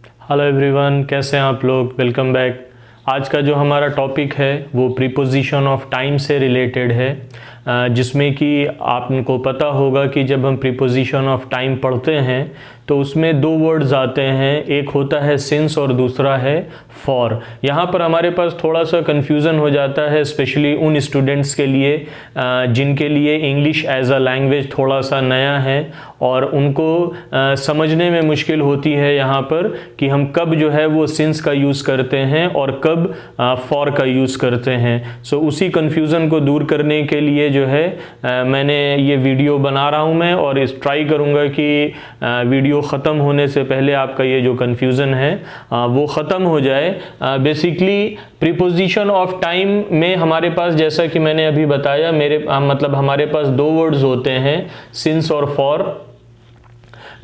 Hello everyone, कैसे हैं आप लोग। Welcome back. आज का जो हमारा टॉपिक है वो प्रीपोजिशन ऑफ टाइम से रिलेटेड है, जिसमें कि आपको पता होगा कि जब हम प्रीपोजिशन ऑफ टाइम पढ़ते हैं तो उसमें दो वर्ड्स आते हैं, एक होता है सिंस और दूसरा है फॉर। यहाँ पर हमारे पास थोड़ा सा कन्फ्यूज़न हो जाता है, स्पेशली उन स्टूडेंट्स के लिए जिनके लिए इंग्लिश एज अ लैंग्वेज थोड़ा सा नया है और उनको समझने में मुश्किल होती है यहाँ पर कि हम कब जो है वो सिंस का यूज़ करते हैं और कब फॉर का यूज़ करते हैं। सो उसी कन्फ्यूज़न को दूर करने के लिए जो है मैंने ये वीडियो बना रहा हूँ मैं, और इस ट्राई करूँगा कि वीडियो ख़त्म होने से पहले आपका ये जो कन्फ्यूज़न है वो ख़त्म हो जाए। बेसिकली प्रीपोजिशन ऑफ टाइम में हमारे पास, जैसा कि मैंने अभी बताया, मतलब हमारे पास दो वर्ड्स होते हैं, सिंस और फॉर।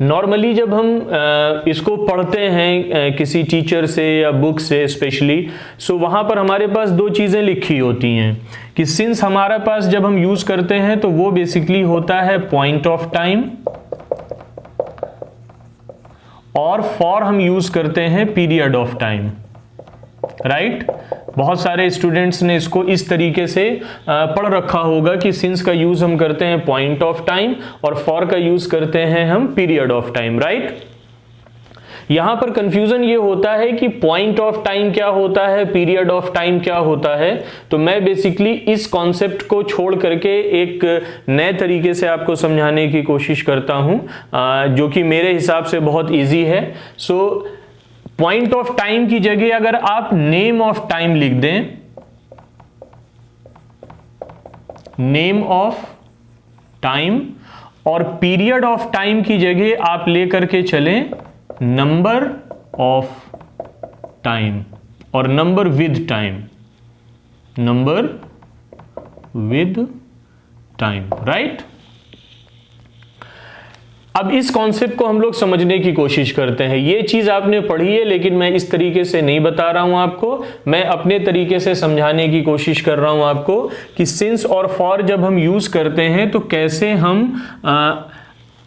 नॉर्मली जब हम इसको पढ़ते हैं किसी टीचर से या बुक से स्पेशली, सो वहाँ पर हमारे पास दो चीज़ें लिखी होती हैं कि सिंस हमारे पास जब हम यूज़ करते हैं तो वो बेसिकली होता है पॉइंट ऑफ टाइम, और फॉर हम यूज़ करते हैं पीरियड ऑफ टाइम, राइट। बहुत सारे स्टूडेंट्स ने इसको इस तरीके से पढ़ रखा होगा कि सिंस का यूज हम करते हैं पॉइंट ऑफ टाइम और फॉर का यूज करते हैं हम पीरियड ऑफ टाइम, राइट। यहां पर कंफ्यूजन ये होता है कि पॉइंट ऑफ टाइम क्या होता है, पीरियड ऑफ टाइम क्या होता है। तो मैं बेसिकली इस कॉन्सेप्ट को छोड़ करके एक नए तरीके से आपको समझाने की कोशिश करता हूं, जो कि मेरे हिसाब से बहुत ईजी है। सो पॉइंट ऑफ टाइम की जगह अगर आप नेम ऑफ टाइम लिख दें, नेम ऑफ टाइम, और पीरियड ऑफ टाइम की जगह आप लेकर के चलें नंबर ऑफ टाइम और number with time, number with time, right. अब इस कॉन्सेप्ट को हम लोग समझने की कोशिश करते हैं। ये चीज आपने पढ़ी है, लेकिन मैं इस तरीके से नहीं बता रहा हूं आपको, मैं अपने तरीके से समझाने की कोशिश कर रहा हूं आपको कि सिंस और फॉर जब हम यूज करते हैं तो कैसे हम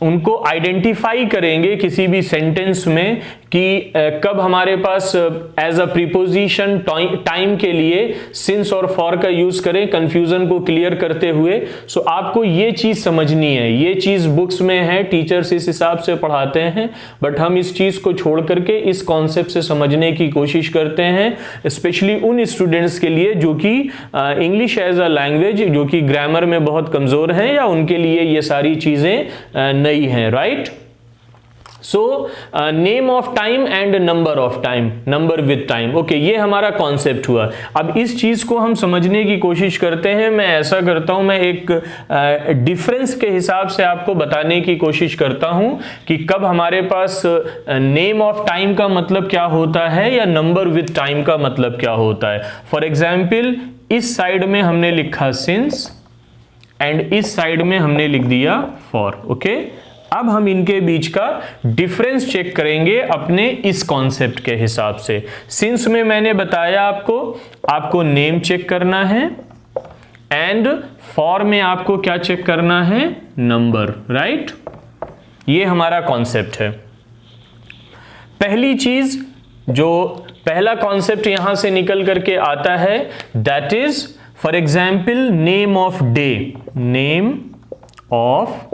उनको आइडेंटिफाई करेंगे किसी भी सेंटेंस में कि कब हमारे पास एज अ प्रीपोजिशन टाइम के लिए सिंस और फॉर का यूज करें, कंफ्यूजन को क्लियर करते हुए। सो आपको ये चीज समझनी है, ये चीज बुक्स में है, टीचर्स इस हिसाब से पढ़ाते हैं, बट हम इस चीज को छोड़ करके इस कॉन्सेप्ट से समझने की कोशिश करते हैं, स्पेशली उन स्टूडेंट्स के लिए जो कि इंग्लिश एज अ लैंग्वेज, जो कि ग्रामर में बहुत कमजोर हैं, या उनके लिए ये सारी चीजें नई हैं, right. So name of time and number of time, number with time, okay, ये हमारा कॉन्सेप्ट हुआ। अब इस चीज को हम समझने की कोशिश करते हैं। मैं ऐसा करता हूं, मैं एक डिफरेंस के हिसाब से आपको बताने की कोशिश करता हूं कि कब हमारे पास नेम ऑफ टाइम का मतलब क्या होता है या नंबर विद टाइम का मतलब क्या होता है। फॉर एग्जाम्पल, इस साइड में हमने लिखा सिंस एंड इस साइड में हमने लिख दिया फॉर, ओके। अब हम इनके बीच का डिफरेंस चेक करेंगे अपने इस कॉन्सेप्ट के हिसाब से। सिंस में मैंने बताया आपको नेम चेक करना है, एंड फॉर में आपको क्या चेक करना है, नंबर, राइट। ये हमारा कॉन्सेप्ट है। पहली चीज, जो पहला कॉन्सेप्ट यहां से निकल करके आता है, that is for example name of day, name of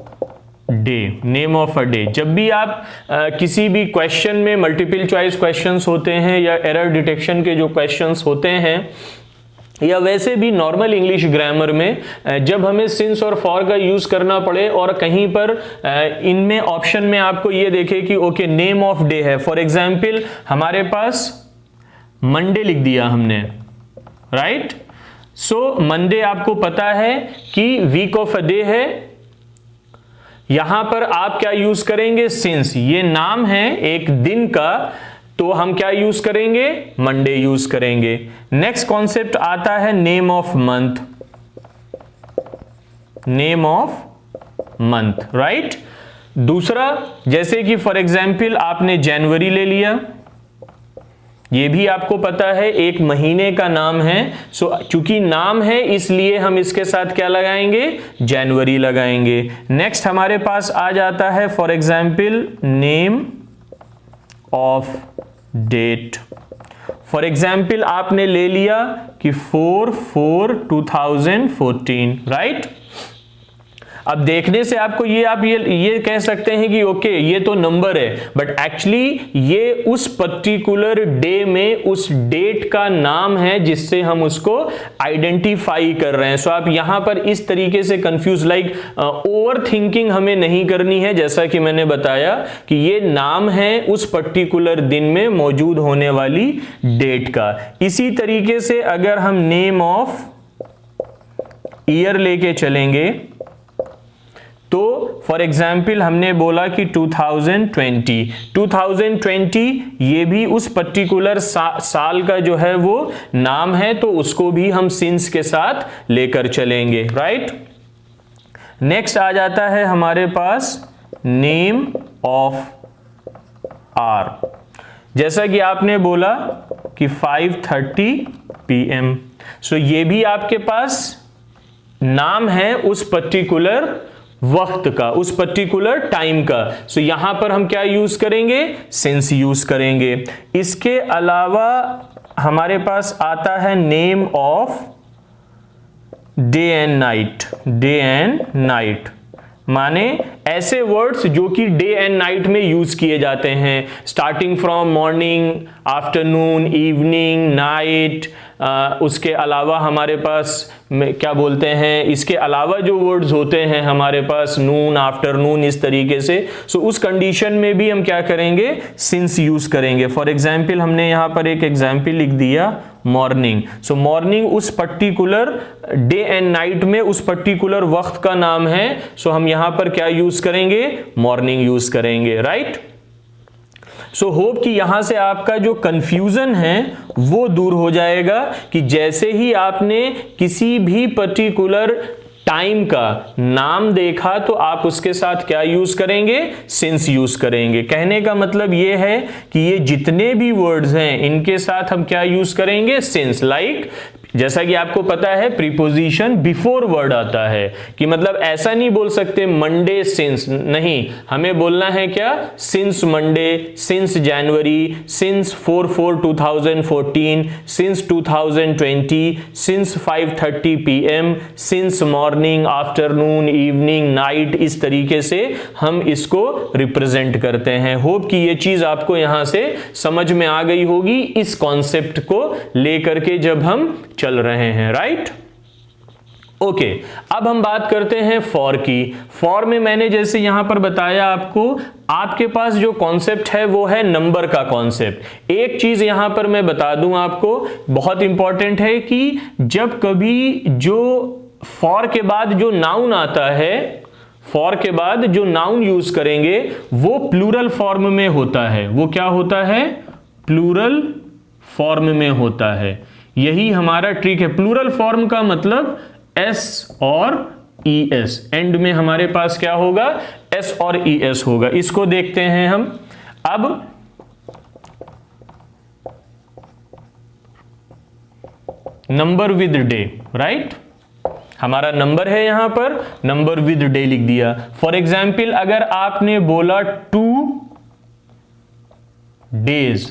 day, name of a day. जब भी आप किसी भी क्वेश्चन में मल्टीपल चॉइस क्वेश्चंस होते हैं या एरर डिटेक्शन के जो क्वेश्चंस होते हैं, या वैसे भी नॉर्मल इंग्लिश ग्रामर में जब हमें सिंस और फॉर का यूज करना पड़े और कहीं पर इनमें ऑप्शन में आपको ये देखे कि ओके नेम ऑफ डे है, फॉर एग्जाम्पल हमारे पास मंडे लिख दिया हमने, राइट। सो मंडे आपको पता है कि वीक ऑफ अ डे है। यहां पर आप क्या यूज करेंगे, सिंस, ये नाम है एक दिन का, तो हम क्या यूज करेंगे, मंडे यूज करेंगे। नेक्स्ट कॉन्सेप्ट आता है name of month, name of month, right. दूसरा, जैसे कि फॉर एग्जाम्पल आपने जनवरी ले लिया, ये भी आपको पता है एक महीने का नाम है। सो चूंकि नाम है इसलिए हम इसके साथ क्या लगाएंगे, जनवरी लगाएंगे। नेक्स्ट हमारे पास आ जाता है for example name of date. For example आपने ले लिया कि 4/4/2014, राइट। अब देखने से आपको ये कह सकते हैं कि ओके ये तो नंबर है, बट एक्चुअली ये उस पर्टिकुलर डे में उस डेट का नाम है जिससे हम उसको आइडेंटिफाई कर रहे हैं। सो आप यहां पर इस तरीके से कंफ्यूज ओवर थिंकिंग हमें नहीं करनी है। जैसा कि मैंने बताया कि ये नाम है उस पर्टिकुलर दिन में मौजूद होने वाली डेट का। इसी तरीके से अगर हम नेम ऑफ ईयर लेके चलेंगे तो फॉर एग्जाम्पल हमने बोला कि 2020 ये भी उस पर्टिकुलर साल का जो है वो नाम है, तो उसको भी हम सिंस के साथ लेकर चलेंगे, राइट। नेक्स्ट आ जाता है हमारे पास नेम ऑफ आर। जैसा कि आपने बोला कि 5:30 PM, सो ये भी आपके पास नाम है उस पर्टिकुलर वक्त का, उस पर्टिकुलर टाइम का। सो यहां पर हम क्या यूज करेंगे, सिंस यूज करेंगे। इसके अलावा हमारे पास आता है name of day and night, माने ऐसे वर्ड्स जो कि डे एंड नाइट में यूज किए जाते हैं, starting from morning, afternoon, evening, night. उसके अलावा हमारे पास क्या बोलते हैं, इसके अलावा जो वर्ड्स होते हैं हमारे पास नून, आफ्टरनून, इस तरीके से। सो उस कंडीशन में भी हम क्या करेंगे, सिंस यूज करेंगे। फॉर एग्जाम्पल हमने यहां पर एक एग्जाम्पल लिख दिया मॉर्निंग। सो मॉर्निंग उस पर्टिकुलर डे एंड नाइट में उस पर्टिकुलर वक्त का नाम है। सो हम यहां पर क्या यूज करेंगे, मॉर्निंग यूज करेंगे, राइट। सो होप कि यहां से आपका जो कंफ्यूजन है वो दूर हो जाएगा कि जैसे ही आपने किसी भी पर्टिकुलर टाइम का नाम देखा तो आप उसके साथ क्या यूज करेंगे, सिंस यूज करेंगे। कहने का मतलब ये है कि ये जितने भी वर्ड्स हैं इनके साथ हम क्या यूज करेंगे, सिंस। लाइक जैसा कि आपको पता है प्रीपोजिशन बिफोर वर्ड आता है, कि मतलब ऐसा नहीं बोल सकते मंडे सिंस, नहीं, हमें बोलना है क्या, since Monday, since January, since 4/4/2014, since 2020, since 5:30 PM, since morning, afternoon, evening, night. इस तरीके से हम इसको रिप्रेजेंट करते हैं। होप कि ये चीज आपको यहां से समझ में आ गई होगी इस कॉन्सेप्ट को लेकर के जब हम चल रहे हैं, राइट। ओके, अब हम बात करते हैं फॉर की। फॉर में मैंने जैसे यहां पर बताया आपको, आपके पास जो कॉन्सेप्ट है वो है नंबर का कॉन्सेप्ट। एक चीज यहां पर मैं बता दूं आपको, बहुत इंपॉर्टेंट है कि जब कभी जो फॉर के बाद जो नाउन आता है, फॉर के बाद जो नाउन यूज करेंगे वो प्लूरल फॉर्म में होता है। वो क्या होता है, प्लूरल फॉर्म में होता है। यही हमारा ट्रिक है। प्लूरल फॉर्म का मतलब एस और ई एस, एंड में हमारे पास क्या होगा, एस और ई एस होगा। इसको देखते हैं हम। अब नंबर विद डे, राइट, हमारा नंबर है यहां पर, नंबर विद डे लिख दिया। फॉर एग्जाम्पल अगर आपने बोला 2 डेज,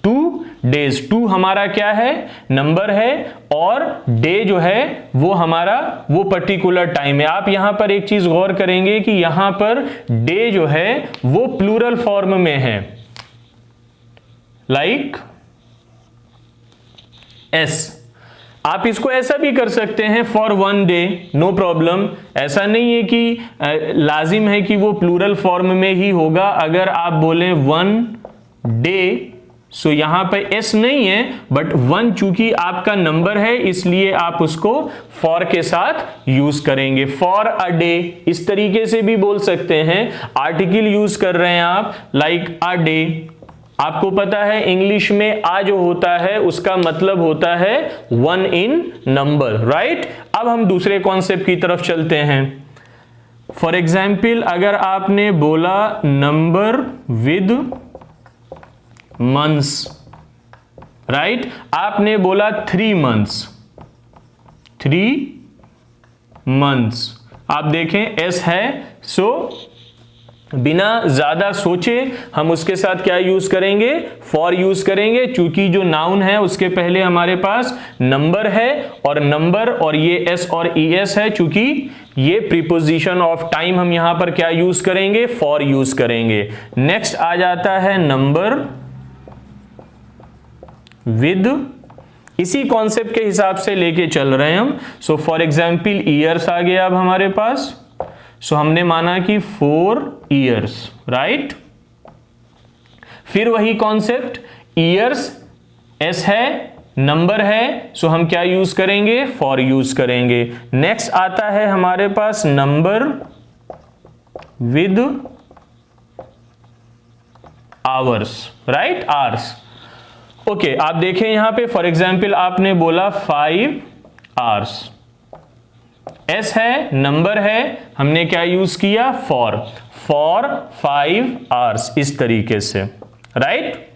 2 डेज, 2 हमारा क्या है, नंबर है, और डे जो है वो हमारा वो पर्टिकुलर टाइम है। आप यहां पर एक चीज गौर करेंगे कि यहां पर डे जो है वो प्लूरल फॉर्म में है, लाइक एस। आप इसको ऐसा भी कर सकते हैं, फॉर 1 डे, नो प्रॉब्लम। ऐसा नहीं है कि लाजिम है कि वो प्लूरल फॉर्म में ही होगा। अगर आप बोलें 1 डे, सो यहां पे एस नहीं है, बट 1 चूंकि आपका नंबर है इसलिए आप उसको फॉर के साथ यूज करेंगे। फॉर अ डे इस तरीके से भी बोल सकते हैं। आर्टिकल यूज कर रहे हैं आप, लाइक अ डे। आपको पता है इंग्लिश में आ जो होता है उसका मतलब होता है 1 इन नंबर, राइट। अब हम दूसरे कॉन्सेप्ट की तरफ चलते हैं। फॉर एग्जाम्पल अगर आपने बोला नंबर विद मंथ्स, राइट, आपने बोला 3 मंथ्स, 3 मंथ्स। आप देखें एस है, सो बिना ज्यादा सोचे हम उसके साथ क्या यूज करेंगे, फॉर यूज करेंगे, क्योंकि जो नाउन है उसके पहले हमारे पास नंबर है, और नंबर और ये एस और ई एस है, क्योंकि ये प्रीपोजिशन ऑफ टाइम हम यहां पर क्या यूज करेंगे, फॉर यूज करेंगे। नेक्स्ट आ जाता है नंबर विद, इसी कॉन्सेप्ट के हिसाब से लेके चल रहे हैं हम। सो फॉर एग्जाम्पल ईयर्स आ गया अब हमारे पास, सो हमने माना कि 4 ईयर्स, राइट। फिर वही कॉन्सेप्ट, ईयर्स एस है, नंबर है, सो हम क्या यूज करेंगे, फॉर यूज करेंगे। नेक्स्ट आता है हमारे पास number with hours, right, hours. Okay, आप देखें यहां पे फॉर एग्जाम्पल आपने बोला 5 आवर्स, एस है, नंबर है, हमने क्या यूज किया, फॉर 5 आवर्स, इस तरीके से, राइट।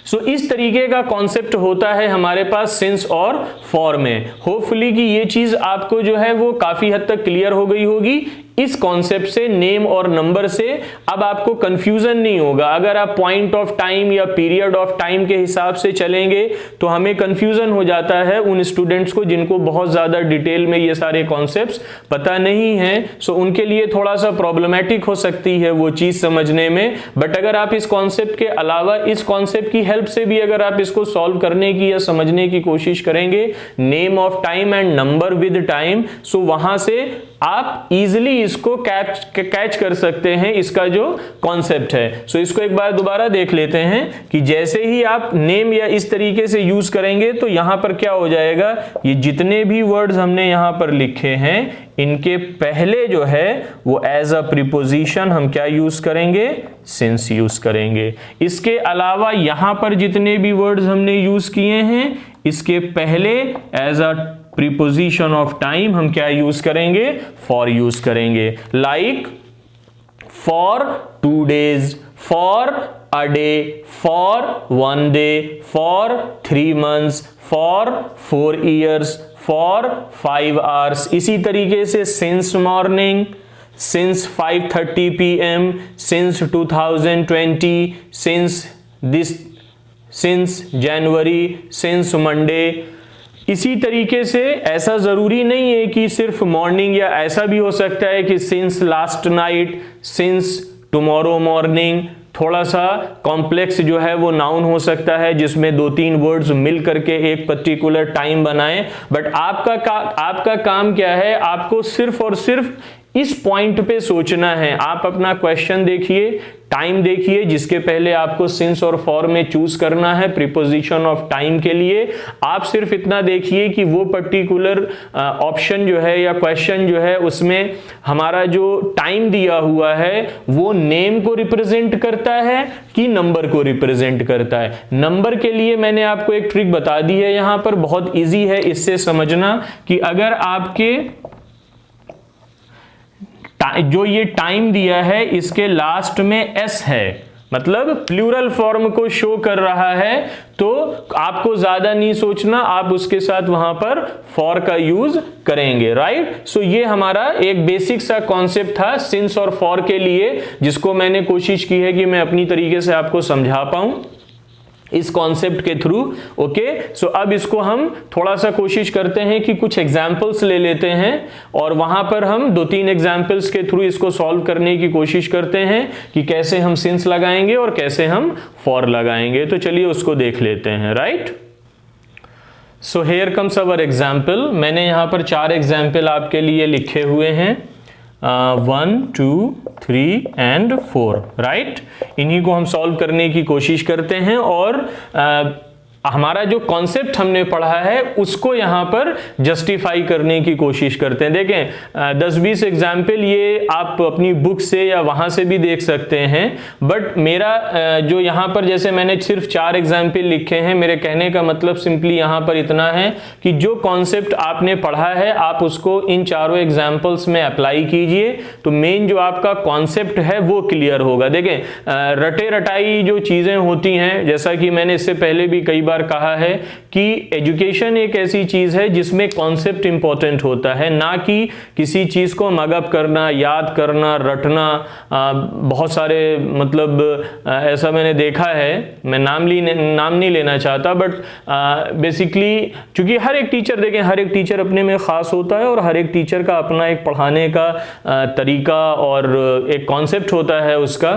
सो इस तरीके का कॉन्सेप्ट होता है हमारे पास सिंस और फॉर में। होपफुली कि ये चीज आपको जो है वो काफी हद तक क्लियर हो गई होगी। इस कॉन्सेप्ट से, नेम और नंबर से अब आपको कंफ्यूजन नहीं होगा। अगर आप पॉइंट ऑफ टाइम या पीरियड ऑफ टाइम के हिसाब से चलेंगे तो हमें कंफ्यूजन हो जाता है उन स्टूडेंट्स को जिनको बहुत ज्यादा डिटेल में ये सारे कॉन्सेप्ट्स पता नहीं है। सो उनके लिए थोड़ा सा प्रॉब्लमेटिक हो सकती है वो चीज समझने में। बट अगर आप इस कॉन्सेप्ट के अलावा इस कॉन्सेप्ट की हेल्प से भी अगर आप इसको सॉल्व करने की या समझने की कोशिश करेंगे, name of time and number with time, so वहां से आप इजीली इसको कैच कर सकते हैं, इसका जो कॉन्सेप्ट है। सो इसको एक बार दोबारा देख लेते हैं कि जैसे ही आप नेम या इस तरीके से यूज करेंगे तो यहां पर क्या हो जाएगा, ये जितने भी वर्ड्स हमने यहां पर लिखे हैं इनके पहले जो है वो एज अ प्रीपोजिशन हम क्या यूज करेंगे, सिंस यूज करेंगे। इसके अलावा यहां पर जितने भी वर्ड्स हमने यूज किए हैं इसके पहले as a preposition of time हम क्या यूज करेंगे, फॉर यूज करेंगे। Like for 2 days, for a day, for 1 day, for 3 months, for 4 years, for 5 hours। इसी तरीके से since morning, since 5:30 PM, since 2020, since January, since Monday. इसी तरीके से ऐसा जरूरी नहीं है कि सिर्फ मॉर्निंग, या ऐसा भी हो सकता है कि since last night, since tomorrow morning. थोड़ा सा कॉम्प्लेक्स जो है वो नाउन हो सकता है जिसमें 2-3 वर्ड्स मिल करके एक पर्टिकुलर टाइम बनाएं। बट आपका काम क्या है, आपको सिर्फ और सिर्फ इस पॉइंट पे सोचना है। आप अपना क्वेश्चन देखिए, टाइम देखिए, जिसके पहले आपको सिंस और फॉर में चूज करना है प्रीपोजिशन ऑफ टाइम के लिए। आप सिर्फ इतना देखिए कि वो पर्टिकुलर ऑप्शन जो है या क्वेश्चन जो है उसमें हमारा जो टाइम दिया हुआ है वो नेम को रिप्रेजेंट करता है कि नंबर को रिप्रेजेंट करता है। नंबर के लिए मैंने आपको एक ट्रिक बता दी है यहां पर, बहुत ईजी है इससे समझना कि अगर आपके जो ये टाइम दिया है इसके लास्ट में एस है, मतलब प्लूरल फॉर्म को शो कर रहा है, तो आपको ज्यादा नहीं सोचना, आप उसके साथ वहां पर फॉर का यूज करेंगे, राइट। सो ये हमारा एक बेसिक सा कॉन्सेप्ट था सिंस और फॉर के लिए, जिसको मैंने कोशिश की है कि मैं अपनी तरीके से आपको समझा पाऊं इस कॉन्सेप्ट के थ्रू। ओके, सो अब इसको हम थोड़ा सा कोशिश करते हैं कि कुछ एग्जाम्पल्स ले लेते हैं और वहां पर हम 2-3 एग्जाम्पल्स के थ्रू इसको सॉल्व करने की कोशिश करते हैं कि कैसे हम सिंस लगाएंगे और कैसे हम फॉर लगाएंगे। तो चलिए उसको देख लेते हैं, right. So here comes our example. मैंने यहां पर 4 एग्जाम्पल आपके लिए लिखे हुए हैं, 1, 2, 3 and 4, राइट। इन्हीं को हम सॉल्व करने की कोशिश करते हैं और हमारा जो कॉन्सेप्ट हमने पढ़ा है उसको यहां पर जस्टिफाई करने की कोशिश करते हैं। देखें 10-20 एग्जाम्पल ये आप अपनी बुक से या वहां से भी देख सकते हैं, बट मेरा जो यहां पर जैसे मैंने सिर्फ 4 एग्जाम्पल लिखे हैं, मेरे कहने का मतलब सिंपली यहां पर इतना है कि जो कॉन्सेप्ट आपने पढ़ा है आप उसको इन चारों एग्जाम्पल्स में अप्लाई कीजिए, तो मेन जो आपका कॉन्सेप्ट है वो क्लियर होगा। देखें रटे रटाई जो चीजें होती हैं, जैसा कि मैंने इससे पहले भी कई बार बार कहा है कि एजुकेशन एक ऐसी चीज है जिसमें कॉन्सेप्ट इंपॉर्टेंट होता है, ना कि किसी चीज को मगअप करना, याद करना, रटना। बहुत सारे मतलब ऐसा मैंने देखा है, मैं नाम नहीं लेना चाहता, बट बेसिकली चूंकि हर एक टीचर, देखें, हर एक टीचर अपने में खास होता है और हर एक टीचर का अपना एक पढ़ाने का तरीका और एक कॉन्सेप्ट होता है, उसका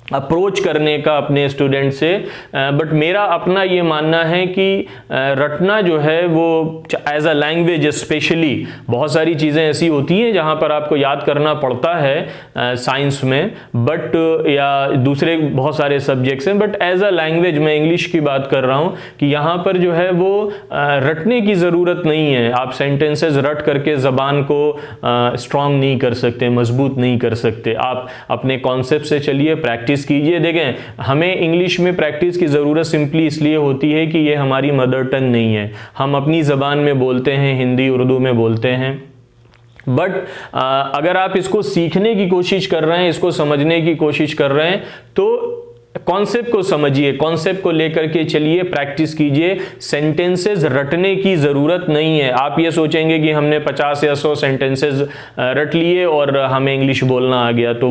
अप्रोच करने का अपने स्टूडेंट से। बट मेरा अपना ये मानना है कि रटना जो है वो एज अ लैंग्वेज स्पेशली, बहुत सारी चीज़ें ऐसी होती हैं जहाँ पर आपको याद करना पड़ता है साइंस में, बट या दूसरे बहुत सारे सब्जेक्ट्स हैं, बट एज अ लैंग्वेज मैं इंग्लिश की बात कर रहा हूँ कि यहाँ पर जो है वो रटने की ज़रूरत नहीं है। आप सेंटेंसेस रट करके ज़बान को स्ट्रॉन्ग नहीं कर सकते, मजबूत नहीं कर सकते। आप अपने कॉन्सेप्ट से चलिए, प्रैक्टिस कीजिए। देखें, हमें इंग्लिश में प्रैक्टिस की ज़रूरत सिंपली इसलिए होती है कि ये हमारी मदर टंग नहीं है, हम अपनी ज़बान में बोलते हैं, हिंदी उर्दू में बोलते हैं। बट अगर आप इसको सीखने की कोशिश कर रहे हैं, इसको समझने की कोशिश कर रहे हैं, तो कॉन्सेप्ट को समझिए, कॉन्सेप्ट को लेकर के चलिए, प्रैक्टिस कीजिए। सेंटेंसेस रटने की ज़रूरत नहीं है। आप ये सोचेंगे कि हमने 50 या 100 सेंटेंसेस रट लिए और हमें इंग्लिश बोलना आ गया, तो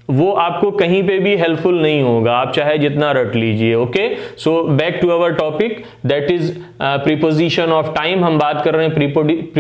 वो आपको कहीं पे भी हेल्पफुल नहीं होगा, आप चाहे जितना रट लीजिए। Okay, so back to our topic, that is preposition of time. हम बात कर रहे हैं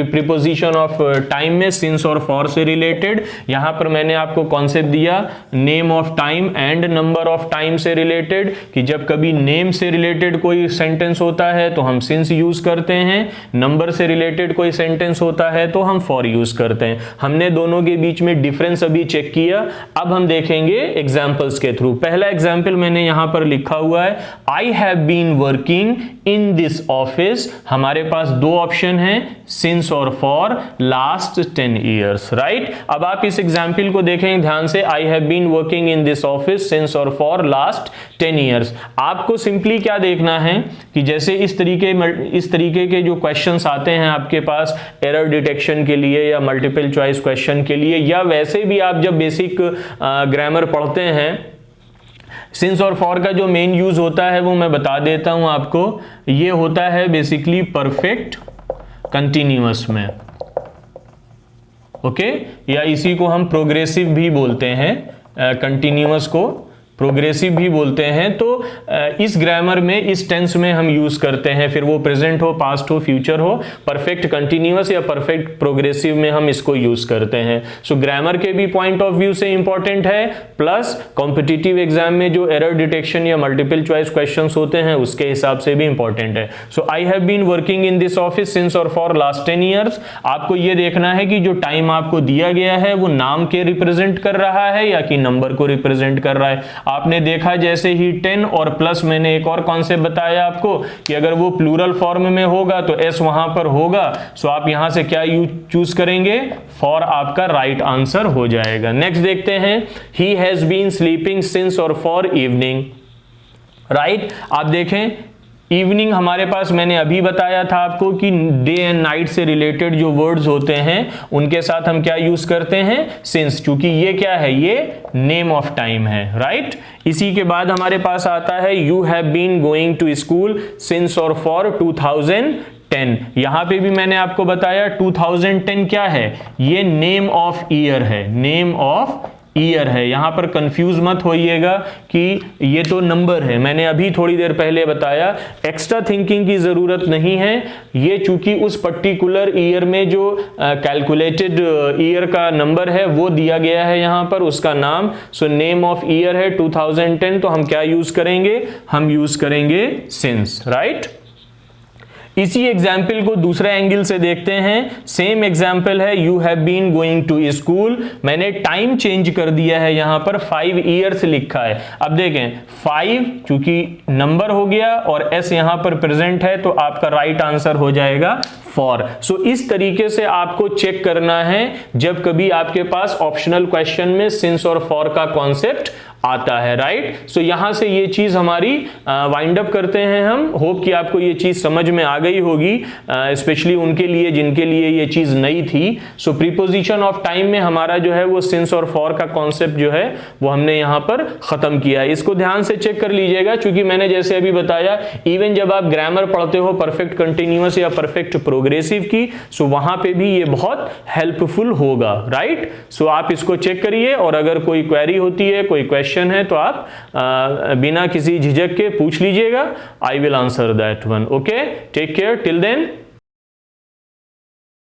प्रीपोजिशन ऑफ टाइम में सिंस और फॉर से रिलेटेड। यहां पर मैंने आपको कॉन्सेप्ट दिया name of time and number of time से रिलेटेड, कि जब कभी नेम से रिलेटेड कोई सेंटेंस होता है तो हम सिंस यूज करते हैं, नंबर से रिलेटेड कोई सेंटेंस होता है तो हम फॉर यूज करते हैं। हमने दोनों के बीच में डिफरेंस अभी चेक किया, अब हम देखेंगे एग्जाम्पल्स के थ्रू। पहला एग्जाम्पल मैंने यहां पर लिखा हुआ है, I have been working in this office. हमारे पास दो ऑप्शन हैं, सिंस और फॉर लास्ट 10 ईयर्स, राइट। अब आप इस एग्जाम्पल को देखें ध्यान से, I have been working in this office since और फॉर लास्ट 10 ईयर्स। आपको सिंपली क्या देखना है कि जैसे इस तरीके के जो क्वेश्चंस आते हैं आपके पास एरर डिटेक्शन के लिए या मल्टीपल चॉइस क्वेश्चन के लिए, या वैसे भी आप जब बेसिक ग्रामर पढ़ते हैं, सिंस और फॉर का जो मेन यूज होता है वो मैं बता देता हूं आपको। ये होता है बेसिकली परफेक्ट कंटिन्यूअस में, ओके, या इसी को हम प्रोग्रेसिव भी बोलते हैं, कंटिन्यूअस को प्रोग्रेसिव भी बोलते हैं। तो इस ग्रामर में, इस टेंस में हम यूज करते हैं, फिर वो प्रेजेंट हो, पास्ट हो, फ्यूचर हो, परफेक्ट कंटिन्यूअस या परफेक्ट प्रोग्रेसिव में हम इसको यूज करते हैं। सो ग्रामर के भी पॉइंट ऑफ व्यू से इंपॉर्टेंट है, प्लस कॉम्पिटिटिव एग्जाम में जो एरर डिटेक्शन या मल्टीपल चॉइस क्वेश्चंस होते हैं उसके हिसाब से भी इंपॉर्टेंट है। So I have been working in this office since और फॉर लास्ट 10 ईयर्स। आपको ये देखना है कि जो टाइम आपको दिया गया है वो नाम के रिप्रेजेंट कर रहा है या कि नंबर को रिप्रेजेंट कर रहा है। आपने देखा जैसे ही 10 और प्लस, मैंने एक और कॉन्सेप्ट बताया आपको कि अगर वो प्लूरल फॉर्म में होगा तो एस वहां पर होगा। सो आप यहां से क्या चूज करेंगे, फॉर आपका राइट आंसर हो जाएगा। नेक्स्ट देखते हैं, he has been sleeping since और फॉर इवनिंग, राइट। आप देखें इवनिंग हमारे पास, मैंने अभी बताया था आपको कि डे एंड नाइट से रिलेटेड जो वर्ड्स होते हैं उनके साथ हम क्या यूज करते हैं, सिंस, क्योंकि ये क्या है, ये नेम ऑफ टाइम है, राइट। इसी के बाद हमारे पास आता है you have been going to school since और फॉर 2010। यहां पे भी मैंने आपको बताया 2010 क्या है, ये नेम ऑफ ईयर है, नेम ऑफ ईयर है। यहां पर कंफ्यूज मत होइएगा कि ये तो नंबर है, मैंने अभी थोड़ी देर पहले बताया, एक्स्ट्रा थिंकिंग की जरूरत नहीं है। ये चूंकि उस पर्टिकुलर ईयर में जो कैलकुलेटेड ईयर का नंबर है वो दिया गया है यहां पर, उसका नाम। सो नेम ऑफ ईयर है 2010, तो हम क्या यूज करेंगे, हम यूज करेंगे सिंस, राइट। इसी एग्जाम्पल को दूसरे एंगल से देखते हैं, सेम एग्जाम्पल है, you have been going to school, मैंने टाइम चेंज कर दिया है, यहां पर 5 ईयर्स लिखा है। अब देखें 5 चूंकि नंबर हो गया और एस यहां पर प्रेजेंट है, तो आपका राइट आंसर हो जाएगा फॉर। सो इस तरीके से आपको चेक करना है जब कभी आपके पास ऑप्शनल क्वेश्चन में सिंस और फॉर का कॉन्सेप्ट आता है, राइट। सो यहां से ये चीज हमारी वाइंड अप करते हैं हम। होप कि आपको ये चीज समझ में आ गई होगी, स्पेशली उनके लिए जिनके लिए ये चीज नई थी। सो प्रीपोजिशन ऑफ टाइम में हमारा जो है वो सिंस और फॉर का कॉन्सेप्ट जो है वो हमने यहां पर खत्म किया है। इसको ध्यान से चेक कर लीजिएगा, क्योंकि मैंने जैसे अभी बताया इवन जब आप ग्रामर पढ़ते हो परफेक्ट कंटिन्यूअस या परफेक्ट प्रोग्रेसिव की, सो वहां पे भी ये बहुत हेल्पफुल होगा, राइट। सो आप इसको चेक करिए, और अगर कोई क्वेरी होती है, कोई क्वेश्चन है, तो आप बिना किसी झिझक के पूछ लीजिएगा। I will answer that one. Okay, take care till then.